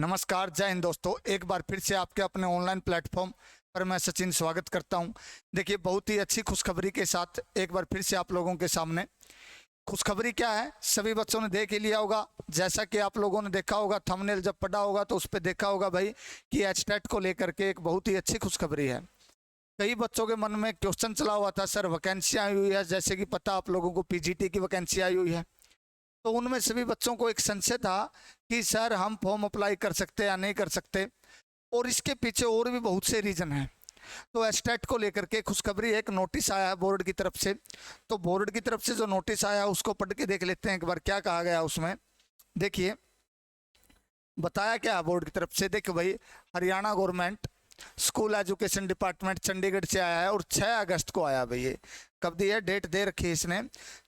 नमस्कार, जय हिंद दोस्तों। एक बार फिर से आपके अपने ऑनलाइन प्लेटफॉर्म पर मैं सचिन स्वागत करता हूं। देखिए, बहुत ही अच्छी खुशखबरी के साथ एक बार फिर से आप लोगों के सामने। खुशखबरी क्या है, सभी बच्चों ने देख ही लिया होगा। जैसा कि आप लोगों ने देखा होगा, थंबनेल जब पढ़ा होगा तो उस पर देखा होगा भाई कि एचटेट को लेकर के एक बहुत ही अच्छी खुशखबरी है। कई बच्चों के मन में क्वेश्चन चला हुआ था, सर वैकेंसी आई हुई है, जैसे कि पता आप लोगों को पीजीटी की वैकेंसी आई हुई है। तो उनमें सभी बच्चों को एक संशय था कि सर हम फॉर्म अप्लाई कर सकते या नहीं कर सकते, और इसके पीछे और भी बहुत से रीज़न हैं। तो एस्टेट को लेकर के खुशखबरी, एक नोटिस आया है बोर्ड की तरफ से। तो बोर्ड की तरफ से जो नोटिस आया उसको पढ़ के देख लेते हैं एक बार, क्या कहा गया उसमें। देखिए, बताया क्या है बोर्ड की तरफ से। देखो भाई, Haryana government school education department Chandigarh से आया है और 6 अगस्त को आया। भाई ये कब दी है, डेट दे रखी है इसने,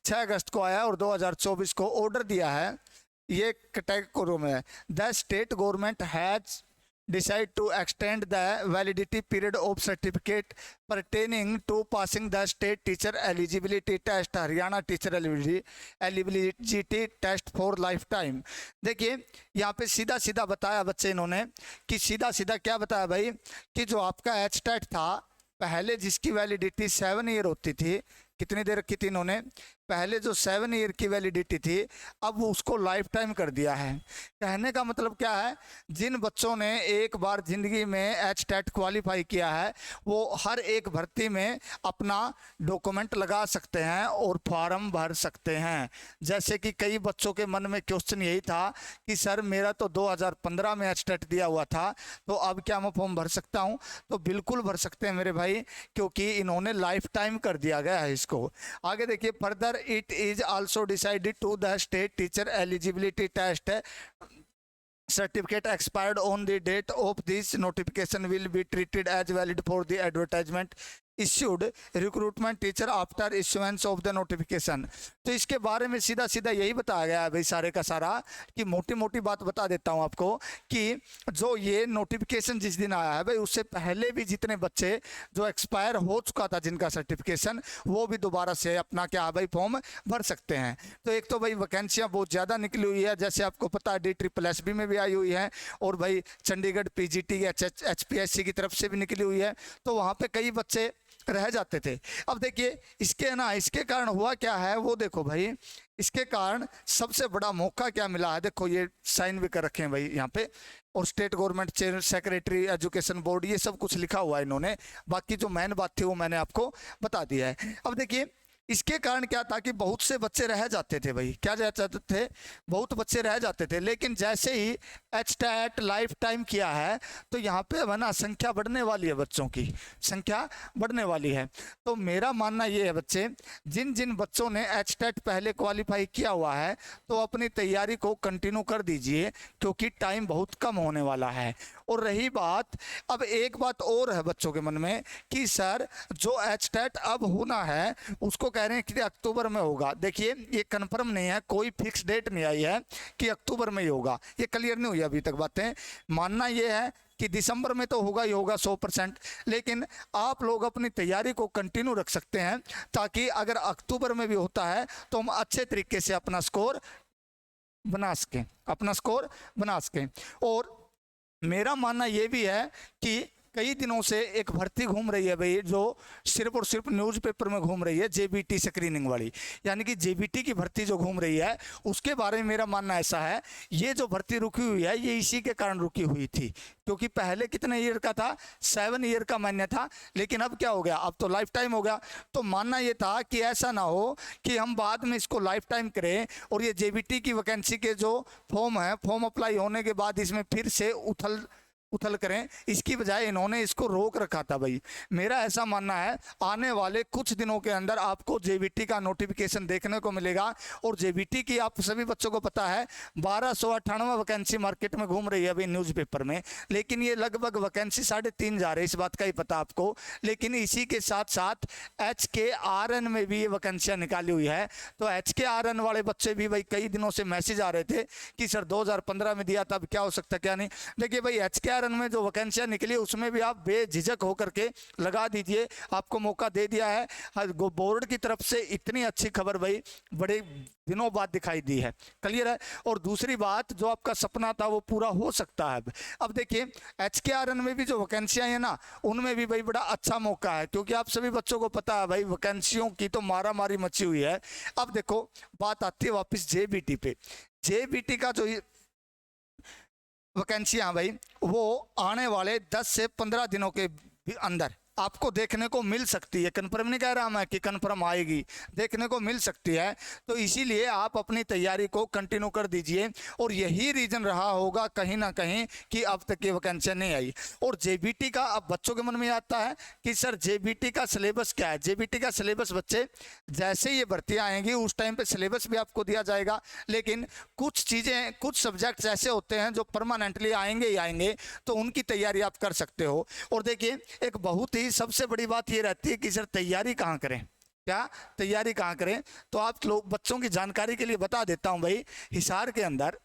6 अगस्त को आया और 2024 को ऑर्डर दिया है। ये कैटेगरी में है, the state government has decide to extend the validity period of certificate pertaining to passing the state teacher eligibility test, Haryana teacher eligibility test for life time. देखिए, यहाँ पे सीधा सीधा बताया बच्चे इन्होंने कि सीधा सीधा क्या बताया भाई कि जो आपका एचटेट था पहले, जिसकी वैलिडिटी 7 ईयर होती थी, कितनी देर की थी इन्होंने, पहले जो 7 ईयर की वैलिडिटी थी अब उसको लाइफ टाइम कर दिया है। कहने का मतलब क्या है, जिन बच्चों ने एक बार ज़िंदगी में एचटेट क्वालिफाई किया है वो हर एक भर्ती में अपना डॉक्यूमेंट लगा सकते हैं और फॉर्म भर सकते हैं। जैसे कि कई बच्चों के मन में क्वेश्चन यही था कि सर मेरा तो 2015 में एचटेट दिया हुआ था, तो अब क्या मैं फॉर्म भर सकता हूँ? तो बिल्कुल भर सकते हैं मेरे भाई, क्योंकि इन्होंने लाइफ टाइम कर दिया गया है इसको। आगे देखिए, further it is also decided to the state teacher eligibility test certificate expired on the date of this notification will be treated as valid for the advertisement issued recruitment teacher after issuance of the notification। तो इसके बारे में सीधा सीधा यही बताया गया है भाई, सारे का सारा, कि मोटी मोटी बात बता देता हूं आपको कि जो ये नोटिफिकेशन जिस दिन आया है भाई, उससे पहले भी जितने बच्चे जो एक्सपायर हो चुका था जिनका सर्टिफिकेशन, वो भी दोबारा से अपना क्या भाई फॉर्म भर सकते हैं। तो एक तो भाई वैकेंसियाँ बहुत ज़्यादा निकली हुई है, जैसे आपको पता है DSSS में भी आई हुई है, और भाई चंडीगढ़ PGT HPSC की तरफ से भी निकली हुई है। तो वहाँ पे कई बच्चे रह जाते थे। अब देखिए इसके कारण हुआ क्या है वो देखो भाई, इसके कारण सबसे बड़ा मौका क्या मिला है, देखो ये साइन भी कर रखे हैं भाई यहाँ पे, और state government chair secretary education board, ये सब कुछ लिखा हुआ है इन्होंने। बाकी जो मेन बात थी वो मैंने आपको बता दिया है। अब देखिए, इसके कारण क्या था कि बहुत से बच्चे रह जाते थे भाई, क्या रह जाते थे, बहुत बच्चे रह जाते थे। लेकिन जैसे ही एचटेट लाइफ टाइम किया है तो यहाँ पे है ना संख्या बढ़ने वाली है, बच्चों की संख्या बढ़ने वाली है। तो मेरा मानना ये है बच्चे, जिन जिन बच्चों ने एचटेट पहले क्वालिफाई किया हुआ है तो अपनी तैयारी को कंटिन्यू कर दीजिए, क्योंकि टाइम बहुत कम होने वाला है। और रही बात, अब एक बात और है बच्चों के मन में कि सर जो एचटेट अब होना है उसको कह रहे हैं कि अक्टूबर में होगा। देखिए, ये कंफर्म नहीं है, कोई फिक्स डेट नहीं आई है कि अक्टूबर में ही होगा, ये क्लियर नहीं हुई अभी तक बातें। मानना ये है कि दिसंबर में तो होगा ही होगा 100%, लेकिन आप लोग अपनी तैयारी को कंटिन्यू रख सकते हैं, ताकि अगर अक्टूबर में भी होता है तो हम अच्छे तरीके से अपना स्कोर बना सकें। और मेरा मानना ये भी है कि कई दिनों से एक भर्ती घूम रही है भाई, जो सिर्फ और सिर्फ न्यूज़पेपर में घूम रही है, JBT स्क्रीनिंग वाली, यानी कि JBT की भर्ती जो घूम रही है उसके बारे में मेरा मानना ऐसा है, ये जो भर्ती रुकी हुई है ये इसी के कारण रुकी हुई थी, क्योंकि पहले कितने ईयर का था, 7 ईयर का मान्य था, लेकिन अब क्या हो गया, अब तो लाइफ टाइम हो गया। तो मानना ये था कि ऐसा ना हो कि हम बाद में इसको लाइफ टाइम करें और ये JBT की वैकेंसी के जो फॉर्म है, फॉर्म अप्लाई होने के बाद इसमें फिर से उथल करें, इसकी बजाय इन्होंने इसको रोक रखा था भाई। मेरा ऐसा मानना है आने वाले कुछ दिनों के अंदर आपको JBT का नोटिफिकेशन देखने को मिलेगा। और JBT की आप सभी बच्चों को पता है 1298 वैकेंसी मार्केट में घूम रही है अभी न्यूज़पेपर में, लेकिन ये लगभग वैकेंसी 3.5 जा रही है, इस बात का ही पता आपको। लेकिन इसी के साथ साथ HKRN में भी ये वैकेंसियाँ निकाली हुई है। तो HKRN वाले बच्चे भी भाई कई दिनों से मैसेज आ रहे थे कि सर 2015 में दिया था, अब क्या हो सकता क्या नहीं। देखिए भाई, HKRN रन में जो वैकेंसियाँ निकली उसमें भी आप बेझिझक होकर के लगा दीजिए, आपको मौका दे दिया है। बोर्ड की तरफ से इतनी अच्छी खबर भाई बड़े दिनों बाद दिखाई दी है, क्लियर है। और दूसरी बात, जो आपका सपना था वो पूरा हो सकता है। अब देखिए HKRN में भी जो वैकेंसियाँ हैं ना, उनमें भी भाई बड़ा अच्छा मौका है, क्योंकि आप सभी बच्चों को पता है भाई वैकेंसियों की तो मारा मारी मची हुई है। अब देखो बात आती है वापस JBT पे। JBT का जो वैकेंसियाँ भाई वो आने वाले 10 से 15 दिनों के अंदर आपको देखने को मिल सकती है। कन्फर्म नहीं कह रहा मैं कि कन्फर्म आएगी, देखने को मिल सकती है। तो इसीलिए आप अपनी तैयारी को कंटिन्यू कर दीजिए। और यही रीज़न रहा होगा कहीं ना कहीं कि अब तक ये वैकेंसी नहीं आई। और JBT का अब बच्चों के मन में आता है कि सर JBT का सिलेबस क्या है। JBT का सिलेबस बच्चे जैसे ही ये भर्तियाँ आएंगी उस टाइम पर सिलेबस भी आपको दिया जाएगा, लेकिन कुछ चीज़ें, कुछ सब्जेक्ट्स ऐसे होते हैं जो परमानेंटली आएंगे ही आएंगे, तो उनकी तैयारी आप कर सकते हो। और देखिए एक बहुत ही सबसे बड़ी बात ये रहती है कि सर तैयारी कहाँ करें, क्या तैयारी कहाँ करें। तो आप लोग बच्चों की जानकारी के लिए बता देता हूं भाई, हिसार के अंदर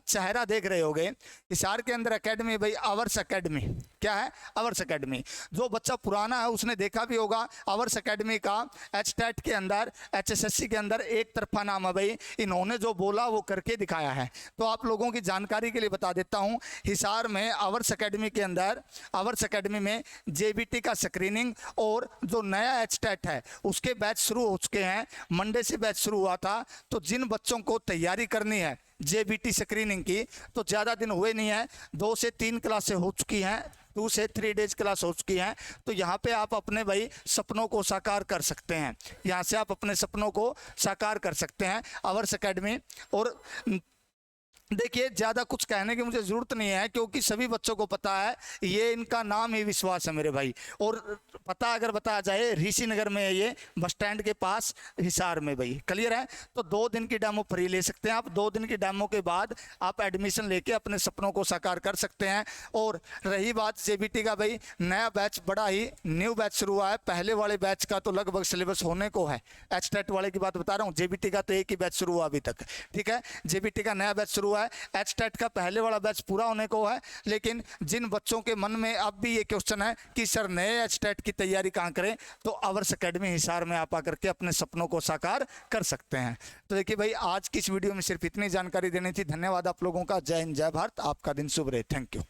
चेहरा देख रहे होगे, हिसार के अंदर एकेडमी भाई आवर्स एकेडमी। क्या है? Hours academy. जो बच्चा पुराना है उसने देखा भी होगा आवर्स एकेडमी का HTET के अंदर, HSSC के अंदर एक तरफा नाम है भाई, इन्होंने जो बोला वो करके दिखाया है। तो आप लोगों की जानकारी के लिए बता देता हूं, हिसार में आवर्स एकेडमी के अंदर, आवर्स एकेडमी में JBT का स्क्रीनिंग और जो नया HTET है उसके बैच शुरू हो चुके हैं। मंडे से बैच शुरू हुआ था। तो जिन बच्चों को तैयारी करनी है JBT स्क्रीनिंग की, तो ज़्यादा दिन हुए नहीं है, 2 से 3 क्लासें हो चुकी हैं, 2 से 3 डेज क्लास हो चुकी हैं। तो यहाँ पे आप अपने भाई सपनों को साकार कर सकते हैं, यहाँ से आप अपने सपनों को साकार कर सकते हैं आवर्स एकेडमी। और देखिए ज़्यादा कुछ कहने की मुझे ज़रूरत नहीं है, क्योंकि सभी बच्चों को पता है, ये इनका नाम ही विश्वास है मेरे भाई। और पता अगर बताया जाए ऋषि नगर में है, ये बस स्टैंड के पास हिसार में भाई, क्लियर है। तो 2 दिन की डेमो फ्री ले सकते हैं आप। 2 दिन की डेमो के बाद आप एडमिशन लेके अपने सपनों को साकार कर सकते हैं। और रही बात JBT का भाई, नया बैच, बड़ा ही न्यू बैच शुरू हुआ है। पहले वाले बैच का तो लगभग सिलेबस होने को है, HTET वाले की बात बता रहा हूँ, JBT का तो एक ही बैच शुरू हुआ अभी तक, ठीक है। JBT का नया बैच शुरू हुआ है, HTET का पहले वाला बैच पूरा होने को है। लेकिन जिन बच्चों के मन में अब भी ये क्वेश्चन है कि सर नए HTET की तैयारी कहाँ करें, तो आवर्स एकेडमी हिसार में आप आकर के अपने सपनों को साकार कर सकते हैं। तो देखिए भाई, आज की इस वीडियो में सिर्फ इतनी जानकारी देनी थी। धन्यवाद आप लोगों का। जय हिंद, जय भारत। आपका दिन शुभ रहे। Thank you.